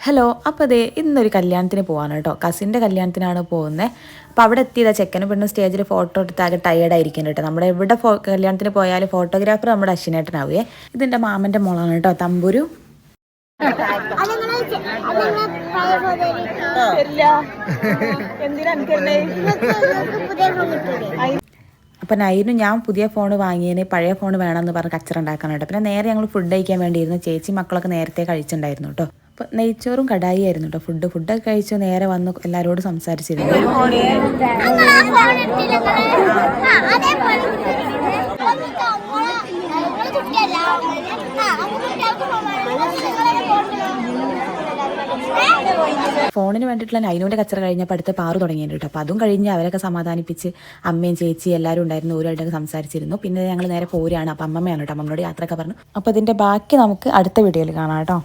Hello, അപ്പോൾ ദേ ഇന്നൊരു കല്യാണത്തിന് പോവാണ് കേട്ടോ. കസിൻ്റെ കല്യാണത്തിനാണ് പോകുന്നത്. അപ്പോൾ അവിടെ എത്തിയതാ ചെക്കനും പെണ്ണും സ്റ്റേജിൽ ഫോട്ടോ എടുത്ത് ആകെ ടയേർഡായിരിക്കും കേട്ടോ. നമ്മുടെ എവിടെ കല്യാണത്തിന് പോയാലും ഫോട്ടോഗ്രാഫർ നമ്മുടെ അശ്വിനേട്ടനാവേ. ഇതിൻ്റെ മാമൻ്റെ മോളാണ് കേട്ടോ, തമ്പുരു. അപ്പം നൈനും ഞാൻ പുതിയ ഫോൺ വാങ്ങിയതിന് പഴയ ഫോൺ വേണമെന്ന് പറഞ്ഞ് കച്ചറ ഉണ്ടാക്കാനായിട്ട്. പിന്നെ നേരെ ഞങ്ങൾ ഫുഡ് കഴിക്കാൻ വേണ്ടിയിരുന്നു. ചേച്ചി മക്കളൊക്കെ നേരത്തെ കഴിച്ചിട്ടുണ്ടായിരുന്നു കേട്ടോ. അപ്പോൾ നെയ്ച്ചോറും കടായി ആയിരുന്നു കേട്ടോ. ഫുഡൊക്കെ കഴിച്ച് നേരെ വന്ന് എല്ലാവരോടും സംസാരിച്ചിരുന്നു. ഫോണിന് വേണ്ടിയിട്ടുള്ള നൈനുവിൻ്റെ കച്ചറ കഴിഞ്ഞപ്പോൾ അടുത്ത് പാറു തുടങ്ങിയിട്ട് കേട്ടോ. അപ്പോൾ അതും കഴിഞ്ഞ് അവരൊക്കെ സമാധാനിപ്പിച്ച് അമ്മയും ചേച്ചി എല്ലാവരും ഉണ്ടായിരുന്നു. ഓരോരുത്തരൊക്കെ സംസാരിച്ചിരുന്നു. പിന്നെ ഞങ്ങൾ നേരെ പോരുകയാണ്. അപ്പോൾ അമ്മമ്മയാണ് കേട്ടോ, അമ്മമ്മയോട് യാത്രയൊക്കെ പറഞ്ഞു. അപ്പോൾ ഇതിൻ്റെ ബാക്കി നമുക്ക് അടുത്ത വീഡിയോയിൽ കാണാം കേട്ടോ.